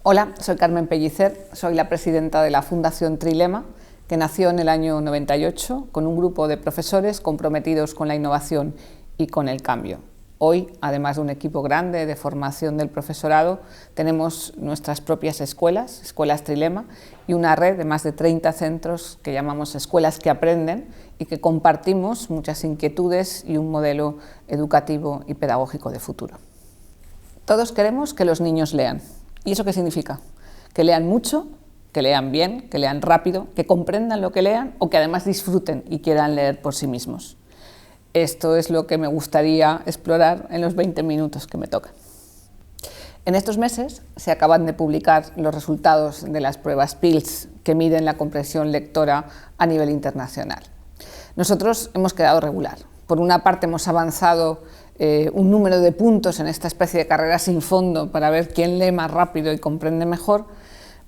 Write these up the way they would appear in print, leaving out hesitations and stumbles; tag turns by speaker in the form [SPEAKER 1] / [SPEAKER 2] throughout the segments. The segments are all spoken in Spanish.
[SPEAKER 1] Hola, soy Carmen Pellicer, soy la presidenta de la Fundación Trilema, que nació en el año 98 con un grupo de profesores comprometidos con la innovación y con el cambio. Hoy, además de un equipo grande de formación del profesorado, tenemos nuestras propias escuelas, Escuelas Trilema, y una red de más de 30 centros que llamamos Escuelas que Aprenden y que compartimos muchas inquietudes y un modelo educativo y pedagógico de futuro. Todos queremos que los niños lean. ¿Y eso qué significa? Que lean mucho, que lean bien, que lean rápido, que comprendan lo que lean o que además disfruten y quieran leer por sí mismos. Esto es lo que me gustaría explorar en los 20 minutos que me tocan. En estos meses se acaban de publicar los resultados de las pruebas PILS que miden la comprensión lectora a nivel internacional. Nosotros hemos quedado regular. Por una parte hemos avanzado un número de puntos en esta especie de carrera sin fondo para ver quién lee más rápido y comprende mejor.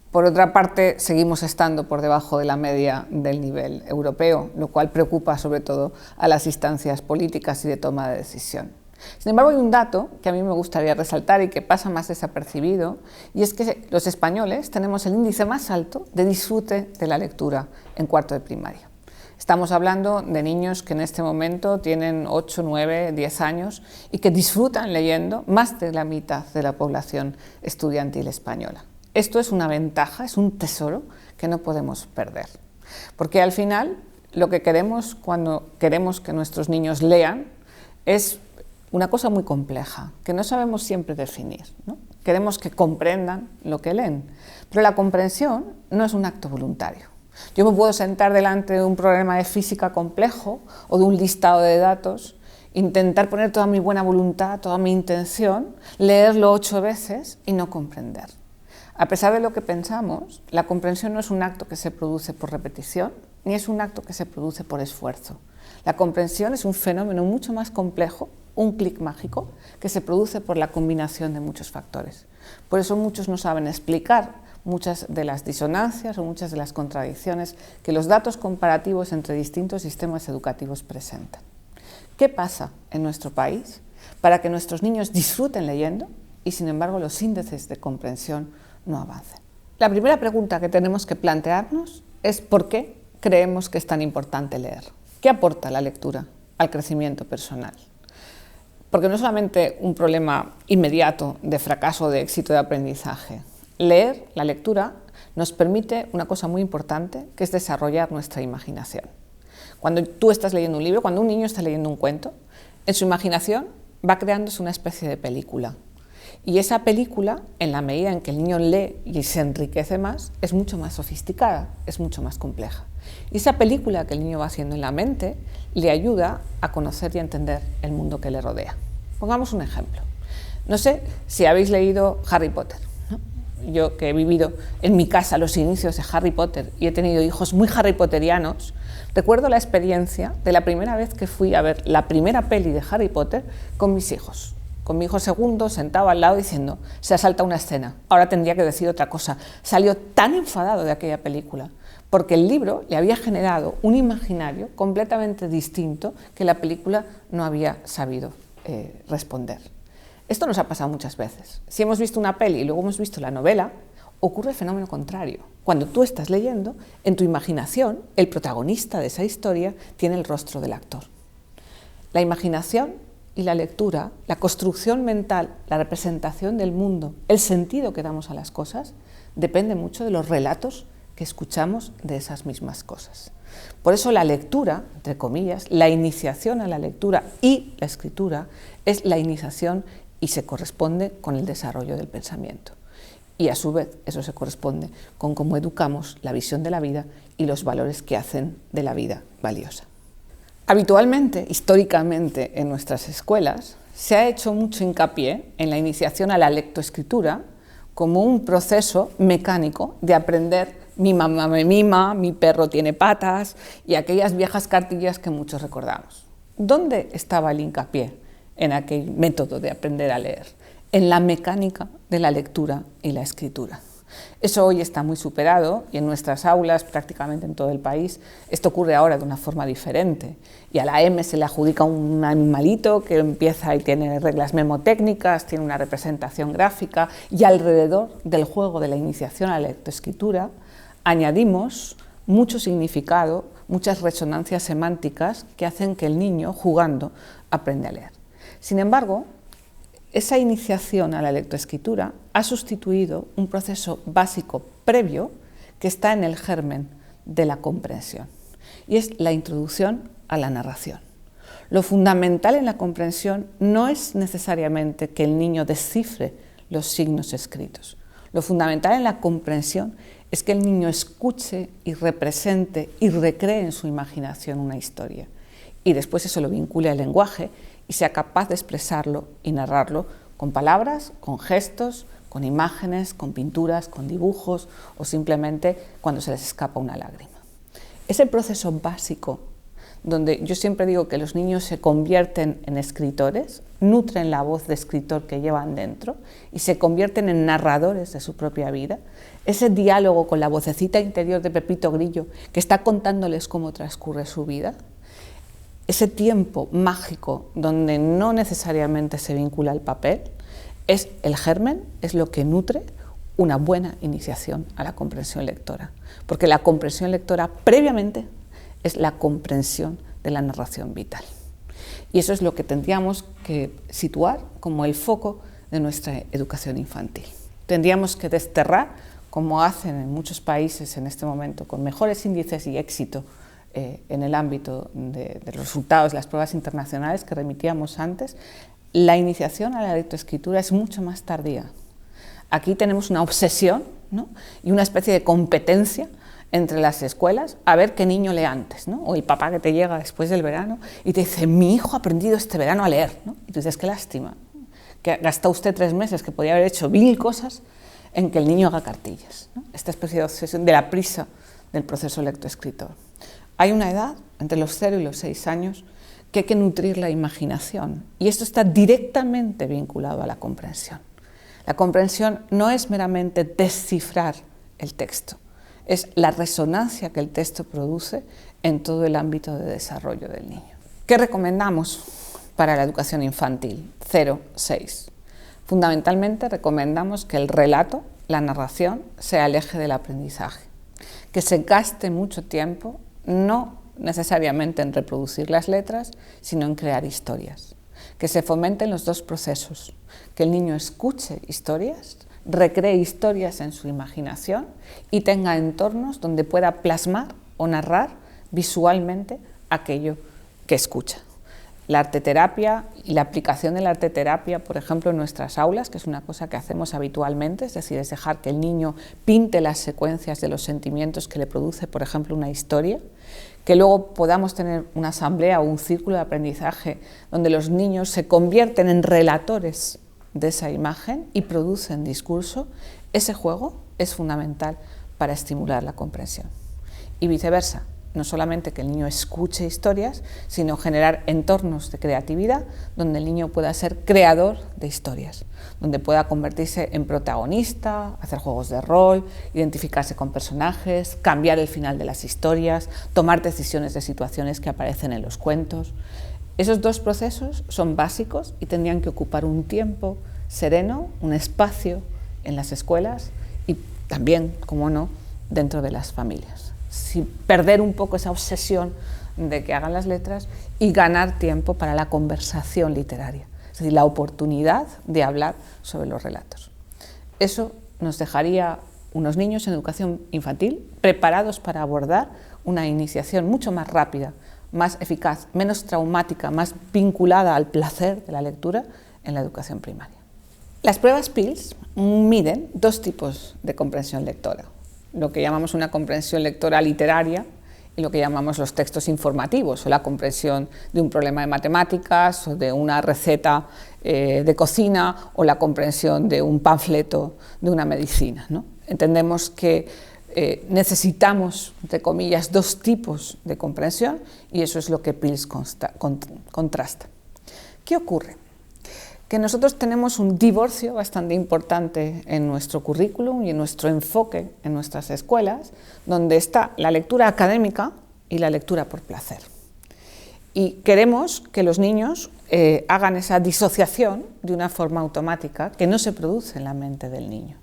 [SPEAKER 1] Por otra parte, seguimos estando por debajo de la media del nivel europeo, lo cual preocupa sobre todo a las instancias políticas y de toma de decisión. Sin embargo, hay un dato que a mí me gustaría resaltar y que pasa más desapercibido, y es que los españoles tenemos el índice más alto de disfrute de la lectura en cuarto de primaria. Estamos hablando de niños que en este momento tienen 8, 9, 10 años y que disfrutan leyendo más de la mitad de la población estudiantil española. Esto es una ventaja, es un tesoro que no podemos perder. Porque al final lo que queremos cuando queremos que nuestros niños lean es una cosa muy compleja, que no sabemos siempre definir, ¿no? Queremos que comprendan lo que leen, pero la comprensión no es un acto voluntario. Yo me puedo sentar delante de un problema de física complejo o de un listado de datos, intentar poner toda mi buena voluntad, toda mi intención, leerlo 8 veces y no comprender. A pesar de lo que pensamos, la comprensión no es un acto que se produce por repetición, ni es un acto que se produce por esfuerzo. La comprensión es un fenómeno mucho más complejo, un clic mágico, que se produce por la combinación de muchos factores. Por eso muchos no saben explicar muchas de las disonancias o muchas de las contradicciones que los datos comparativos entre distintos sistemas educativos presentan. ¿Qué pasa en nuestro país para que nuestros niños disfruten leyendo y, sin embargo, los índices de comprensión no avancen? La primera pregunta que tenemos que plantearnos es ¿por qué creemos que es tan importante leer? ¿Qué aporta la lectura al crecimiento personal? Porque no es solamente un problema inmediato de fracaso o de éxito de aprendizaje. Leer, la lectura, nos permite una cosa muy importante, que es desarrollar nuestra imaginación. Cuando tú estás leyendo un libro, cuando un niño está leyendo un cuento, en su imaginación va creándose una especie de película. Y esa película, en la medida en que el niño lee y se enriquece más, es mucho más sofisticada, es mucho más compleja. Y esa película que el niño va haciendo en la mente le ayuda a conocer y a entender el mundo que le rodea. Pongamos un ejemplo. No sé si habéis leído Harry Potter. Yo, que he vivido en mi casa los inicios de Harry Potter y he tenido hijos muy Harry Potterianos, recuerdo la experiencia de la primera vez que fui a ver la primera peli de Harry Potter con mis hijos. Con mi hijo segundo sentado al lado diciendo, se ha saltado una escena, ahora tendría que decir otra cosa. Salió tan enfadado de aquella película, porque el libro le había generado un imaginario completamente distinto que la película no había sabido responder. Esto nos ha pasado muchas veces. Si hemos visto una peli y luego hemos visto la novela, ocurre el fenómeno contrario. Cuando tú estás leyendo, en tu imaginación, el protagonista de esa historia tiene el rostro del actor. La imaginación y la lectura, la construcción mental, la representación del mundo, el sentido que damos a las cosas, depende mucho de los relatos que escuchamos de esas mismas cosas. Por eso la lectura, entre comillas, la iniciación a la lectura y la escritura es la iniciación y se corresponde con el desarrollo del pensamiento. Y a su vez eso se corresponde con cómo educamos la visión de la vida y los valores que hacen de la vida valiosa. Habitualmente, históricamente, en nuestras escuelas se ha hecho mucho hincapié en la iniciación a la lectoescritura como un proceso mecánico de aprender mi mamá me mima, mi perro tiene patas y aquellas viejas cartillas que muchos recordamos. ¿Dónde estaba el hincapié en aquel método de aprender a leer? En la mecánica de la lectura y la escritura. Eso hoy está muy superado y en nuestras aulas, prácticamente en todo el país, esto ocurre ahora de una forma diferente. Y a la M se le adjudica un animalito que empieza y tiene reglas memotécnicas, tiene una representación gráfica, y alrededor del juego de la iniciación a la lectoescritura añadimos mucho significado, muchas resonancias semánticas que hacen que el niño, jugando, aprenda a leer. Sin embargo, esa iniciación a la lectoescritura ha sustituido un proceso básico previo que está en el germen de la comprensión, y es la introducción a la narración. Lo fundamental en la comprensión no es necesariamente que el niño descifre los signos escritos. Lo fundamental en la comprensión es que el niño escuche y represente y recree en su imaginación una historia, y después eso lo vincule al lenguaje y sea capaz de expresarlo y narrarlo con palabras, con gestos, con imágenes, con pinturas, con dibujos o simplemente cuando se les escapa una lágrima. Es el proceso básico donde yo siempre digo que los niños se convierten en escritores, nutren la voz de escritor que llevan dentro y se convierten en narradores de su propia vida. Ese diálogo con la vocecita interior de Pepito Grillo que está contándoles cómo transcurre su vida. Ese tiempo mágico donde no necesariamente se vincula el papel, es el germen, es lo que nutre una buena iniciación a la comprensión lectora. Porque la comprensión lectora previamente es la comprensión de la narración vital. Y eso es lo que tendríamos que situar como el foco de nuestra educación infantil. Tendríamos que desterrar, como hacen en muchos países en este momento, con mejores índices y éxito, en el ámbito de los resultados de las pruebas internacionales que remitíamos antes, la iniciación a la lectoescritura es mucho más tardía. Aquí tenemos una obsesión, ¿no?, y una especie de competencia entre las escuelas a ver qué niño lee antes, ¿no? O el papá que te llega después del verano y te dice, mi hijo ha aprendido este verano a leer, ¿no? Y tú dices, qué lástima, que gasta usted 3 meses que podía haber hecho 1000 cosas en que el niño haga cartillas, ¿no? Esta especie de obsesión de la prisa del proceso lectoescritor. Hay una edad, entre los 0 y los 6 años, que hay que nutrir la imaginación, y esto está directamente vinculado a la comprensión. La comprensión no es meramente descifrar el texto, es la resonancia que el texto produce en todo el ámbito de desarrollo del niño. ¿Qué recomendamos para la educación infantil? 0-6. Fundamentalmente recomendamos que el relato, la narración, sea el eje del aprendizaje, que se gaste mucho tiempo no necesariamente en reproducir las letras, sino en crear historias. Que se fomenten los dos procesos, que el niño escuche historias, recree historias en su imaginación y tenga entornos donde pueda plasmar o narrar visualmente aquello que escucha. La arteterapia y la aplicación de la arteterapia, por ejemplo, en nuestras aulas, que es una cosa que hacemos habitualmente, es decir, es dejar que el niño pinte las secuencias de los sentimientos que le produce, por ejemplo, una historia, que luego podamos tener una asamblea o un círculo de aprendizaje donde los niños se convierten en relatores de esa imagen y producen discurso. Ese juego es fundamental para estimular la comprensión. Y viceversa, no solamente que el niño escuche historias, sino generar entornos de creatividad donde el niño pueda ser creador de historias, donde pueda convertirse en protagonista, hacer juegos de rol, identificarse con personajes, cambiar el final de las historias, tomar decisiones de situaciones que aparecen en los cuentos. Esos dos procesos son básicos y tendrían que ocupar un tiempo sereno, un espacio en las escuelas y también, como no, dentro de las familias. Sin perder un poco esa obsesión de que hagan las letras y ganar tiempo para la conversación literaria, es decir, la oportunidad de hablar sobre los relatos. Eso nos dejaría unos niños en educación infantil preparados para abordar una iniciación mucho más rápida, más eficaz, menos traumática, más vinculada al placer de la lectura en la educación primaria. Las pruebas PILS miden dos tipos de comprensión lectora, lo que llamamos una comprensión lectora literaria y lo que llamamos los textos informativos, o la comprensión de un problema de matemáticas, o de una receta de cocina, o la comprensión de un panfleto de una medicina, ¿no? Entendemos que necesitamos, entre comillas, dos tipos de comprensión, y eso es lo que PILS contrasta. ¿Qué ocurre? que nosotros tenemos un divorcio bastante importante en nuestro currículum y en nuestro enfoque en nuestras escuelas, donde está la lectura académica y la lectura por placer. Y queremos que los niños hagan esa disociación de una forma automática que no se produce en la mente del niño.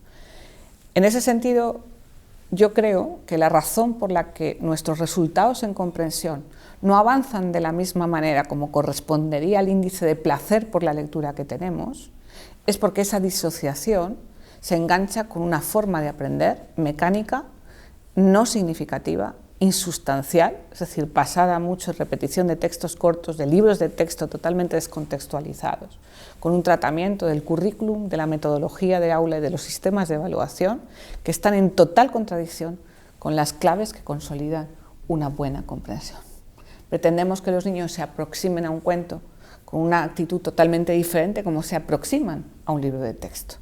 [SPEAKER 1] En ese sentido, yo creo que la razón por la que nuestros resultados en comprensión no avanzan de la misma manera como correspondería al índice de placer por la lectura que tenemos, es porque esa disociación se engancha con una forma de aprender mecánica, no significativa, insustancial, es decir, basada mucho en repetición de textos cortos, de libros de texto totalmente descontextualizados, con un tratamiento del currículum, de la metodología de aula y de los sistemas de evaluación que están en total contradicción con las claves que consolidan una buena comprensión. Pretendemos que los niños se aproximen a un cuento con una actitud totalmente diferente como se aproximan a un libro de texto.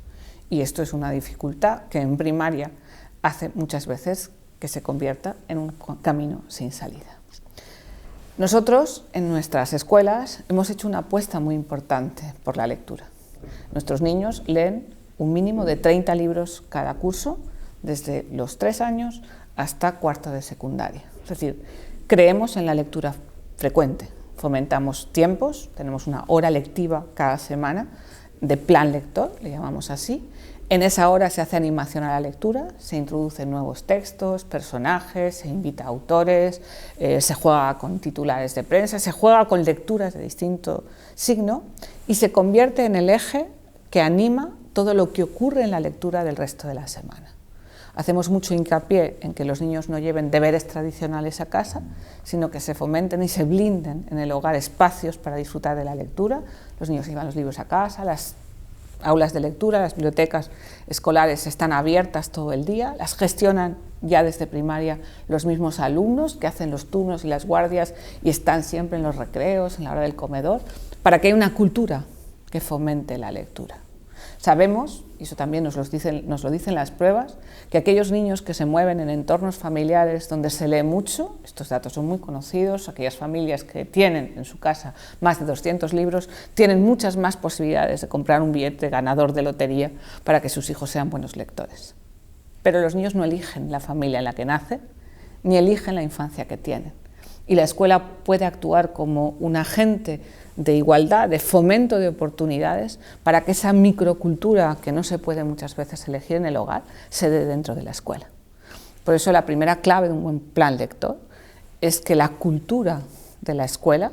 [SPEAKER 1] Y esto es una dificultad que en primaria hace muchas veces que se convierta en un camino sin salida. Nosotros, en nuestras escuelas, hemos hecho una apuesta muy importante por la lectura. Nuestros niños leen un mínimo de 30 libros cada curso, desde los 3 años hasta cuarto de secundaria. Es decir, creemos en la lectura frecuente, fomentamos tiempos, tenemos una hora lectiva cada semana de plan lector, le llamamos así. En esa hora se hace animación a la lectura, se introducen nuevos textos, personajes, se invita a autores, se juega con titulares de prensa, se juega con lecturas de distinto signo y se convierte en el eje que anima todo lo que ocurre en la lectura del resto de la semana. Hacemos mucho hincapié en que los niños no lleven deberes tradicionales a casa, sino que se fomenten y se blinden en el hogar espacios para disfrutar de la lectura. Los niños llevan los libros a casa, las aulas de lectura, las bibliotecas escolares están abiertas todo el día, las gestionan ya desde primaria los mismos alumnos que hacen los turnos y las guardias y están siempre en los recreos, en la hora del comedor, para que haya una cultura que fomente la lectura. Sabemos, y eso también nos lo dicen las pruebas, que aquellos niños que se mueven en entornos familiares donde se lee mucho, estos datos son muy conocidos, aquellas familias que tienen en su casa más de 200 libros, tienen muchas más posibilidades de comprar un billete ganador de lotería para que sus hijos sean buenos lectores. Pero los niños no eligen la familia en la que nacen, ni eligen la infancia que tienen. Y la escuela puede actuar como un agente de igualdad, de fomento de oportunidades, para que esa microcultura que no se puede muchas veces elegir en el hogar, se dé dentro de la escuela. Por eso la primera clave de un buen plan lector es que la cultura de la escuela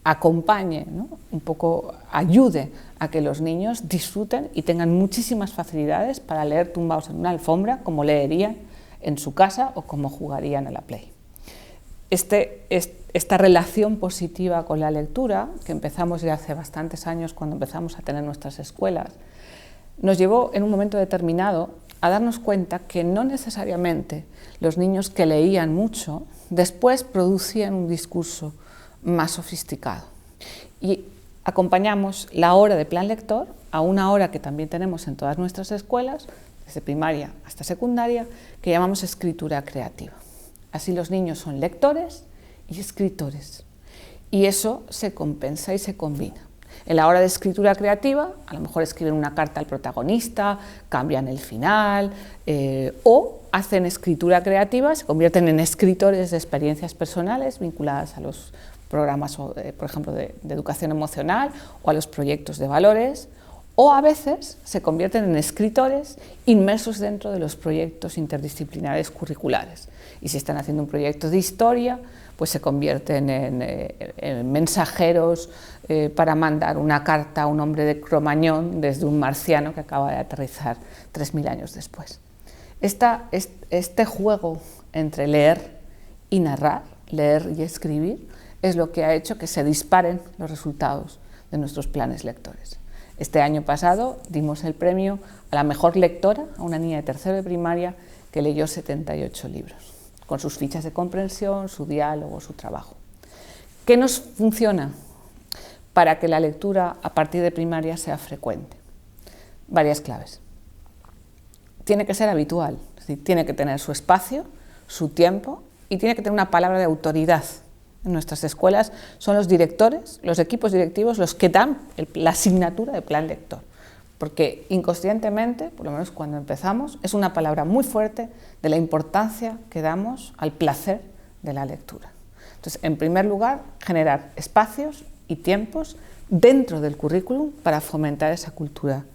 [SPEAKER 1] acompañe, ¿no? Un poco ayude a que los niños disfruten y tengan muchísimas facilidades para leer tumbados en una alfombra, como leerían en su casa o como jugarían a la Play. Esta relación positiva con la lectura, que empezamos ya hace bastantes años cuando empezamos a tener nuestras escuelas, nos llevó en un momento determinado a darnos cuenta que no necesariamente los niños que leían mucho después producían un discurso más sofisticado. Y acompañamos la hora de plan lector a una hora que también tenemos en todas nuestras escuelas, desde primaria hasta secundaria, que llamamos escritura creativa. Así los niños son lectores y escritores, y eso se compensa y se combina. En la hora de escritura creativa, a lo mejor escriben una carta al protagonista, cambian el final, o hacen escritura creativa, se convierten en escritores de experiencias personales vinculadas a los programas, por ejemplo, de educación emocional o a los proyectos de valores, o a veces se convierten en escritores inmersos dentro de los proyectos interdisciplinares curriculares. Y si están haciendo un proyecto de historia, pues se convierten en mensajeros para mandar una carta a un hombre de Cromañón desde un marciano que acaba de aterrizar 3000 años después. Este juego entre leer y narrar, leer y escribir, es lo que ha hecho que se disparen los resultados de nuestros planes lectores. Este año pasado dimos el premio a la mejor lectora, a una niña de tercero de primaria que leyó 78 libros, con sus fichas de comprensión, su diálogo, su trabajo. ¿Qué nos funciona para que la lectura a partir de primaria sea frecuente? Varias claves. Tiene que ser habitual, es decir, tiene que tener su espacio, su tiempo y tiene que tener una palabra de autoridad en nuestras escuelas son los directores, los equipos directivos, los que dan la asignatura de plan lector. Porque inconscientemente, por lo menos cuando empezamos, es una palabra muy fuerte de la importancia que damos al placer de la lectura. Entonces, en primer lugar, generar espacios y tiempos dentro del currículum para fomentar esa cultura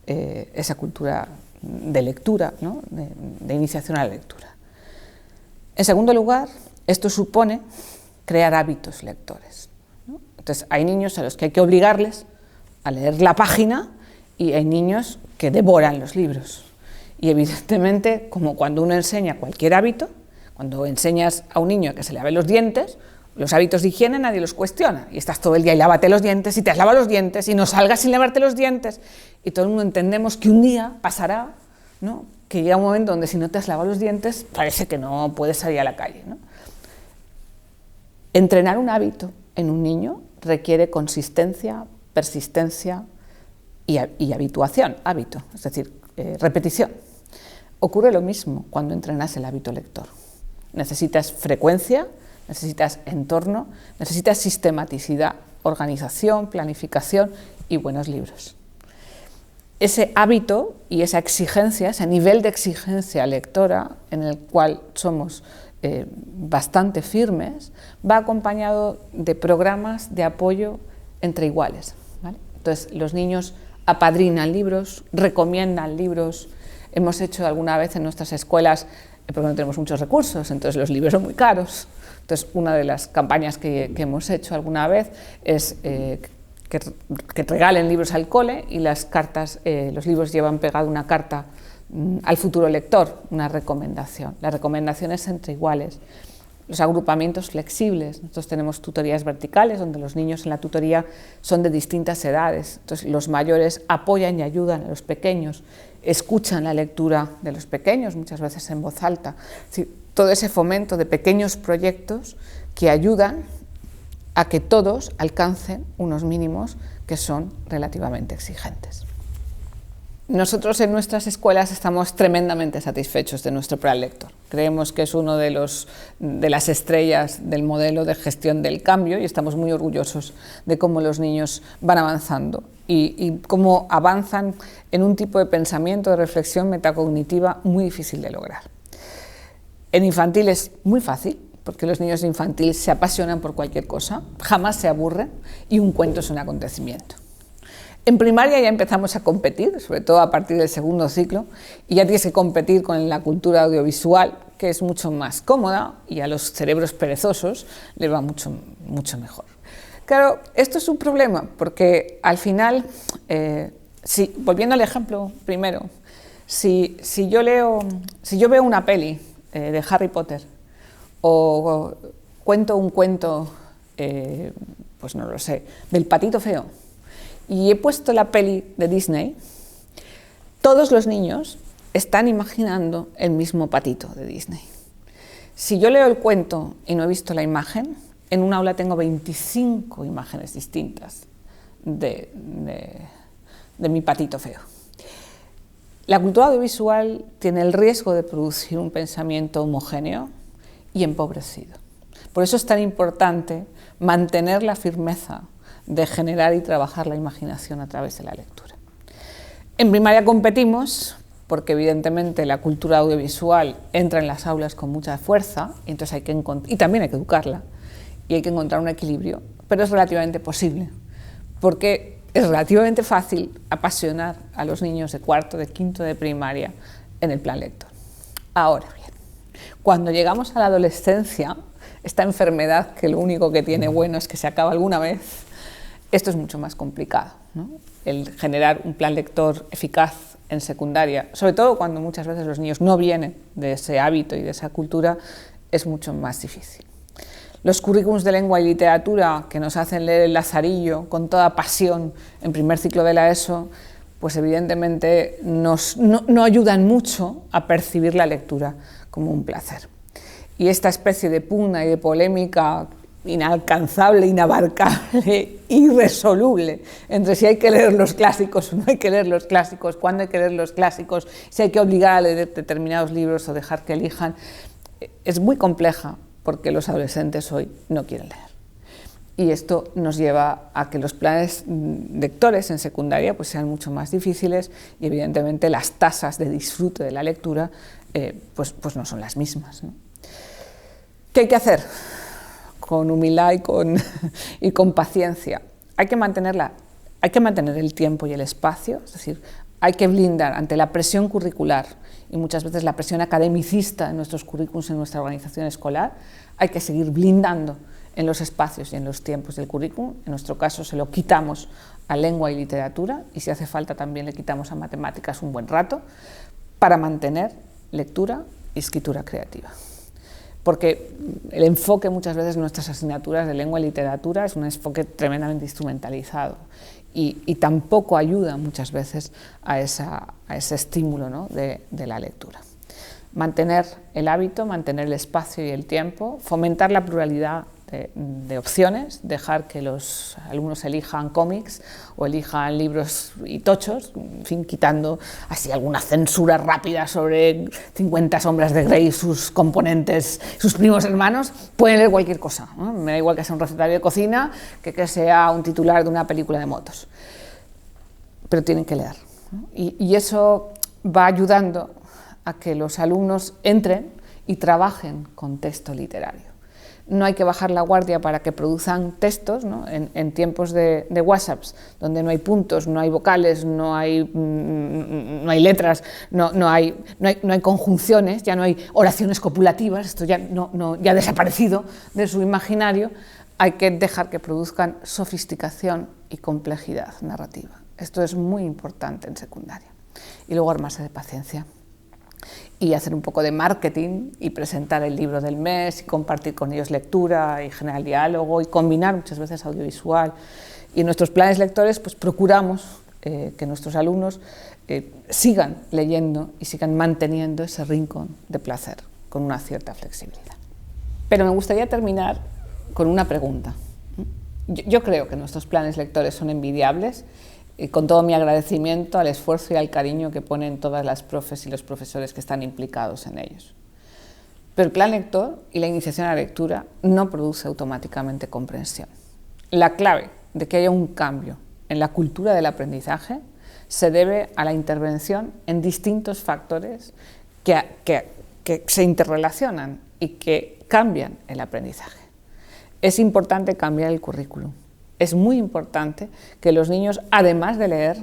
[SPEAKER 1] de lectura, ¿no? de iniciación a la lectura. En segundo lugar, esto supone crear hábitos lectores, ¿no? Entonces, hay niños a los que hay que obligarles a leer la página y hay niños que devoran los libros. Y evidentemente, como cuando uno enseña cualquier hábito, cuando enseñas a un niño que se lave los dientes, los hábitos de higiene nadie los cuestiona, y estás todo el día y lávate los dientes, y te has lavado los dientes, y no salgas sin lavarte los dientes, y todo el mundo entendemos que un día pasará, ¿no? Que llega un momento donde si no te has lavado los dientes, parece que no puedes salir a la calle, ¿no? Entrenar un hábito en un niño requiere consistencia, persistencia y habituación, hábito, es decir, repetición. Ocurre lo mismo cuando entrenas el hábito lector. Necesitas frecuencia, necesitas entorno, necesitas sistematicidad, organización, planificación y buenos libros. Ese hábito y esa exigencia, ese nivel de exigencia lectora en el cual somos bastante firmes, va acompañado de programas de apoyo entre iguales, ¿vale? Entonces, los niños apadrinan libros, recomiendan libros. Hemos hecho alguna vez en nuestras escuelas, porque no tenemos muchos recursos, entonces los libros son muy caros. Entonces, una de las campañas que hemos hecho alguna vez es que regalen libros al cole y las cartas, los libros llevan pegada una carta al futuro lector, una recomendación. La recomendación es entre iguales. Los agrupamientos flexibles. Nosotros tenemos tutorías verticales donde los niños en la tutoría son de distintas edades. Entonces, los mayores apoyan y ayudan a los pequeños, escuchan la lectura de los pequeños, muchas veces en voz alta. Es decir, todo ese fomento de pequeños proyectos que ayudan a que todos alcancen unos mínimos que son relativamente exigentes. Nosotros en nuestras escuelas estamos tremendamente satisfechos de nuestro plan lector. Creemos que es uno de las estrellas del modelo de gestión del cambio y estamos muy orgullosos de cómo los niños van avanzando y cómo avanzan en un tipo de pensamiento, de reflexión metacognitiva muy difícil de lograr. En infantil es muy fácil, porque los niños de infantil se apasionan por cualquier cosa, jamás se aburren y un cuento es un acontecimiento. En primaria ya empezamos a competir, sobre todo a partir del segundo ciclo, y ya tienes que competir con la cultura audiovisual, que es mucho más cómoda y a los cerebros perezosos les va mucho mejor. Claro, esto es un problema, porque al final, volviendo al ejemplo primero, si yo veo una peli de Harry Potter o cuento un cuento, pues no lo sé, del Patito Feo, y he puesto la peli de Disney, todos los niños están imaginando el mismo patito de Disney. Si yo leo el cuento y no he visto la imagen, en un aula tengo 25 imágenes distintas de mi patito feo. La cultura audiovisual tiene el riesgo de producir un pensamiento homogéneo y empobrecido. Por eso es tan importante mantener la firmeza de generar y trabajar la imaginación a través de la lectura. En primaria competimos porque evidentemente la cultura audiovisual entra en las aulas con mucha fuerza y entonces y también hay que educarla y hay que encontrar un equilibrio, pero es relativamente posible porque es relativamente fácil apasionar a los niños de cuarto, de quinto de primaria en el plan lector. Ahora bien, cuando llegamos a la adolescencia, esta enfermedad que lo único que tiene bueno es que se acaba alguna vez, esto es mucho más complicado, ¿no? El generar un plan lector eficaz en secundaria, sobre todo cuando muchas veces los niños no vienen de ese hábito y de esa cultura, es mucho más difícil. Los currículums de lengua y literatura que nos hacen leer el Lazarillo con toda pasión en primer ciclo de la ESO, pues evidentemente no ayudan mucho a percibir la lectura como un placer. Y esta especie de pugna y de polémica inalcanzable, inabarcable, irresoluble entre si hay que leer los clásicos o no hay que leer los clásicos, cuándo hay que leer los clásicos, si hay que obligar a leer determinados libros o dejar que elijan, es muy compleja porque los adolescentes hoy no quieren leer. Y esto nos lleva a que los planes lectores en secundaria pues sean mucho más difíciles y evidentemente las tasas de disfrute de la lectura pues no son las mismas, ¿no? ¿Qué hay que hacer? Con humildad y con paciencia. Hay que mantener el tiempo y el espacio, es decir, hay que blindar ante la presión curricular y muchas veces la presión academicista en nuestros currículums, en nuestra organización escolar, hay que seguir blindando en los espacios y en los tiempos del currículum. En nuestro caso se lo quitamos a lengua y literatura y si hace falta también le quitamos a matemáticas un buen rato para mantener lectura y escritura creativa. Porque el enfoque muchas veces en nuestras asignaturas de lengua y literatura es un enfoque tremendamente instrumentalizado y tampoco ayuda muchas veces a ese estímulo, ¿no?, de la lectura. Mantener el hábito, mantener el espacio y el tiempo, fomentar la pluralidad de opciones, dejar que los alumnos elijan cómics o elijan libros y tochos, en fin, quitando así alguna censura rápida sobre 50 sombras de Grey, sus componentes, sus primos hermanos, pueden leer cualquier cosa, ¿no? Me da igual que sea un recetario de cocina que sea un titular de una película de motos, pero tienen que leer, ¿no? Y eso va ayudando a que los alumnos entren y trabajen con texto literario. No hay que bajar la guardia para que produzcan textos, ¿no?, en tiempos de WhatsApps, donde no hay puntos, no hay vocales, no hay letras, no hay conjunciones, ya no hay oraciones copulativas, esto ya ha desaparecido de su imaginario. Hay que dejar que produzcan sofisticación y complejidad narrativa. Esto es muy importante en secundaria. Y luego armarse de paciencia y hacer un poco de marketing y presentar el libro del mes y compartir con ellos lectura y generar diálogo y combinar muchas veces audiovisual. Y en nuestros planes lectores pues procuramos que nuestros alumnos sigan leyendo y sigan manteniendo ese rincón de placer con una cierta flexibilidad. Pero me gustaría terminar con una pregunta. Yo creo que nuestros planes lectores son envidiables, y con todo mi agradecimiento al esfuerzo y al cariño que ponen todas las profes y los profesores que están implicados en ellos. Pero el plan lector y la iniciación a la lectura no produce automáticamente comprensión. La clave de que haya un cambio en la cultura del aprendizaje se debe a la intervención en distintos factores que se interrelacionan y que cambian el aprendizaje. Es importante cambiar el currículum. Es muy importante que los niños, además de leer,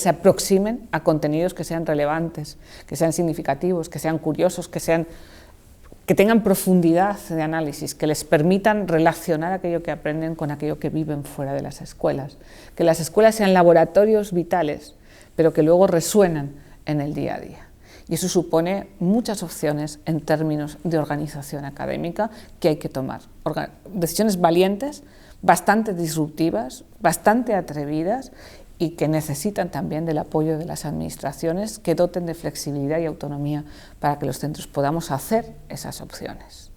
[SPEAKER 1] se aproximen a contenidos que sean relevantes, que sean significativos, que sean curiosos, que tengan profundidad de análisis, que les permitan relacionar aquello que aprenden con aquello que viven fuera de las escuelas. Que las escuelas sean laboratorios vitales, pero que luego resuenan en el día a día. Y eso supone muchas opciones en términos de organización académica que hay que tomar. Decisiones valientes, bastante disruptivas, bastante atrevidas y que necesitan también del apoyo de las administraciones que doten de flexibilidad y autonomía para que los centros podamos hacer esas opciones.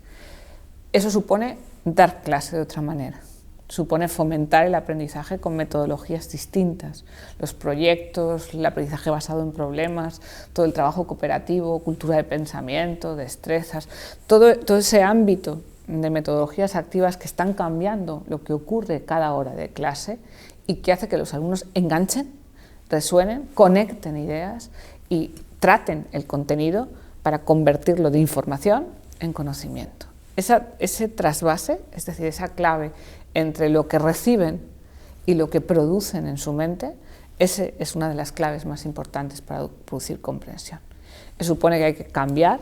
[SPEAKER 1] Eso supone dar clase de otra manera, supone fomentar el aprendizaje con metodologías distintas, los proyectos, el aprendizaje basado en problemas, todo el trabajo cooperativo, cultura de pensamiento, destrezas, todo ese ámbito de metodologías activas que están cambiando lo que ocurre cada hora de clase y que hace que los alumnos enganchen, resuenen, conecten ideas y traten el contenido para convertirlo de información en conocimiento. Ese trasvase, es decir, esa clave entre lo que reciben y lo que producen en su mente, ese es una de las claves más importantes para producir comprensión. Eso supone que hay que cambiar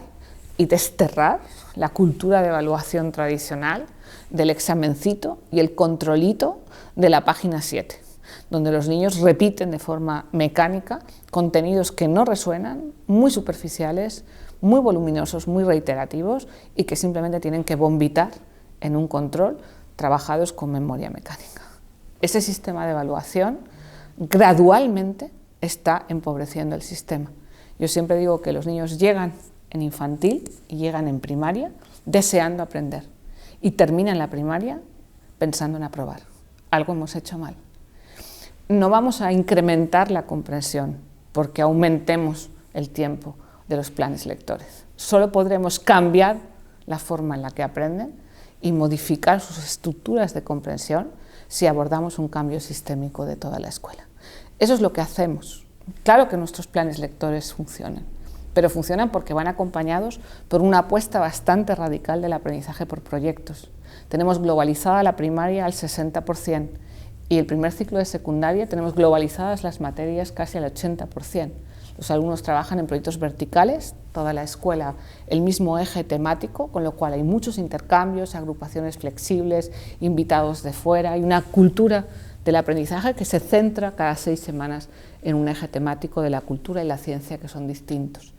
[SPEAKER 1] y desterrar la cultura de evaluación tradicional del examencito y el controlito de la página 7, donde los niños repiten de forma mecánica contenidos que no resuenan, muy superficiales, muy voluminosos, muy reiterativos y que simplemente tienen que vomitar en un control trabajados con memoria mecánica. Ese sistema de evaluación gradualmente está empobreciendo el sistema. Yo siempre digo que los niños llegan en infantil y llegan en primaria deseando aprender y terminan la primaria pensando en aprobar. Algo hemos hecho mal. No vamos a incrementar la comprensión porque aumentemos el tiempo de los planes lectores. Solo podremos cambiar la forma en la que aprenden y modificar sus estructuras de comprensión si abordamos un cambio sistémico de toda la escuela. Eso es lo que hacemos. Claro que nuestros planes lectores funcionan, pero funcionan porque van acompañados por una apuesta bastante radical del aprendizaje por proyectos. Tenemos globalizada la primaria al 60% y el primer ciclo de secundaria tenemos globalizadas las materias casi al 80%. Los alumnos trabajan en proyectos verticales, toda la escuela el mismo eje temático, con lo cual hay muchos intercambios, agrupaciones flexibles, invitados de fuera y una cultura del aprendizaje que se centra cada 6 semanas en un eje temático de la cultura y la ciencia que son distintos.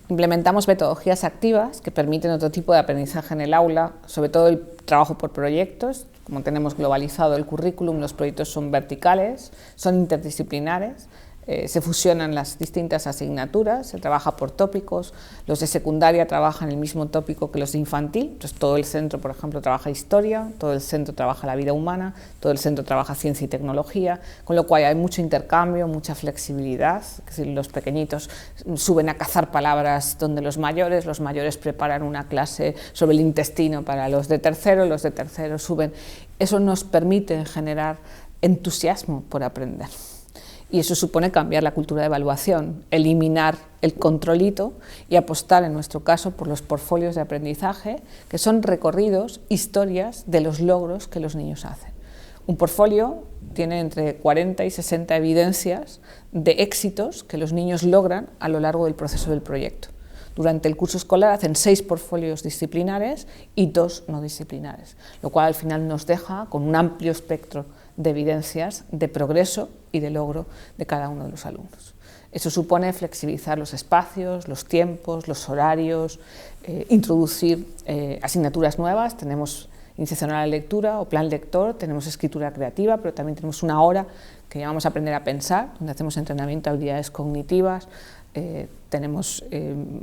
[SPEAKER 1] Implementamos metodologías activas que permiten otro tipo de aprendizaje en el aula, sobre todo el trabajo por proyectos. Como tenemos globalizado el currículum, los proyectos son verticales, son interdisciplinares, se fusionan las distintas asignaturas, se trabaja por tópicos, los de secundaria trabajan el mismo tópico que los de infantil, entonces todo el centro, por ejemplo, trabaja historia, todo el centro trabaja la vida humana, todo el centro trabaja ciencia y tecnología, con lo cual hay mucho intercambio, mucha flexibilidad, es decir, los pequeñitos suben a cazar palabras donde los mayores preparan una clase sobre el intestino para los de tercero suben. Eso nos permite generar entusiasmo por aprender. Y eso supone cambiar la cultura de evaluación, eliminar el controlito y apostar, en nuestro caso, por los portfolios de aprendizaje, que son recorridos, historias de los logros que los niños hacen. Un portfolio tiene entre 40 y 60 evidencias de éxitos que los niños logran a lo largo del proceso del proyecto. Durante el curso escolar hacen 6 portfolios disciplinares y 2 no disciplinares, lo cual al final nos deja con un amplio espectro de evidencias de progreso y de logro de cada uno de los alumnos. Eso supone flexibilizar los espacios, los tiempos, los horarios, introducir asignaturas nuevas. Tenemos iniciación a la lectura o plan lector, tenemos escritura creativa, pero también tenemos una hora que llamamos Aprender a Pensar, donde hacemos entrenamiento de habilidades cognitivas. Tenemos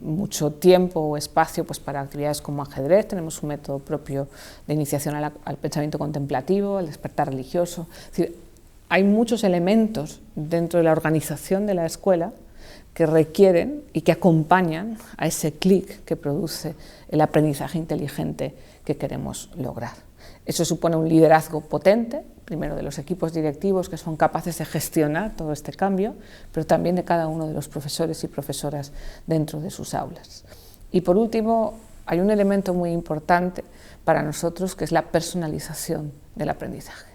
[SPEAKER 1] mucho tiempo o espacio pues, para actividades como ajedrez, tenemos un método propio de iniciación al pensamiento contemplativo, al despertar religioso. Es decir, hay muchos elementos dentro de la organización de la escuela que requieren y que acompañan a ese clic que produce el aprendizaje inteligente que queremos lograr. Eso supone un liderazgo potente, primero de los equipos directivos que son capaces de gestionar todo este cambio, pero también de cada uno de los profesores y profesoras dentro de sus aulas. Y por último, hay un elemento muy importante para nosotros que es la personalización del aprendizaje.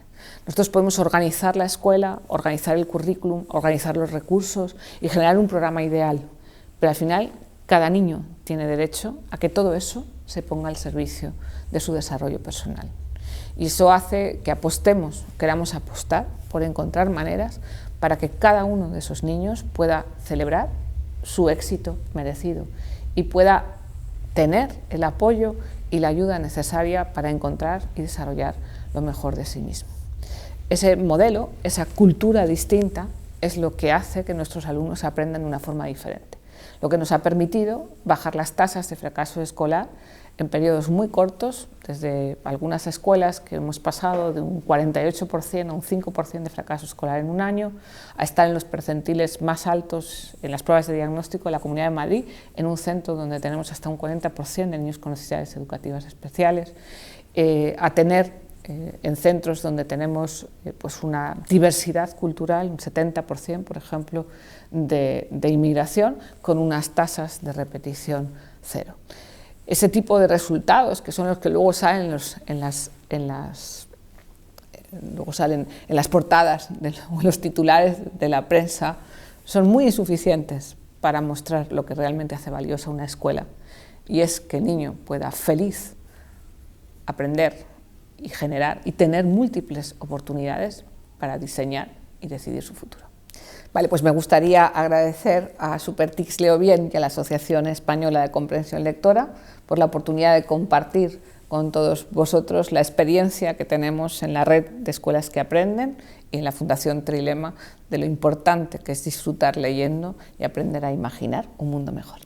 [SPEAKER 1] Nosotros podemos organizar la escuela, organizar el currículum, organizar los recursos y generar un programa ideal, pero al final cada niño tiene derecho a que todo eso se ponga al servicio de su desarrollo personal. Y eso hace que queramos apostar por encontrar maneras para que cada uno de esos niños pueda celebrar su éxito merecido y pueda tener el apoyo y la ayuda necesaria para encontrar y desarrollar lo mejor de sí mismo. Ese modelo, esa cultura distinta, es lo que hace que nuestros alumnos aprendan de una forma diferente, lo que nos ha permitido bajar las tasas de fracaso escolar en periodos muy cortos, desde algunas escuelas que hemos pasado de un 48% a un 5% de fracaso escolar en un año, a estar en los percentiles más altos en las pruebas de diagnóstico de la Comunidad de Madrid, en un centro donde tenemos hasta un 40% de niños con necesidades educativas especiales, a tener en centros donde tenemos pues una diversidad cultural, un 70%, por ejemplo, de inmigración, con unas tasas de repetición cero. Ese tipo de resultados, que son los que luego salen en las portadas o en los titulares de la prensa, son muy insuficientes para mostrar lo que realmente hace valiosa una escuela, y es que el niño pueda feliz aprender y generar y tener múltiples oportunidades para diseñar y decidir su futuro. Vale, pues me gustaría agradecer a Supertics Leo Bien y a la Asociación Española de Comprensión Lectora por la oportunidad de compartir con todos vosotros la experiencia que tenemos en la red de escuelas que aprenden y en la Fundación Trilema de lo importante que es disfrutar leyendo y aprender a imaginar un mundo mejor.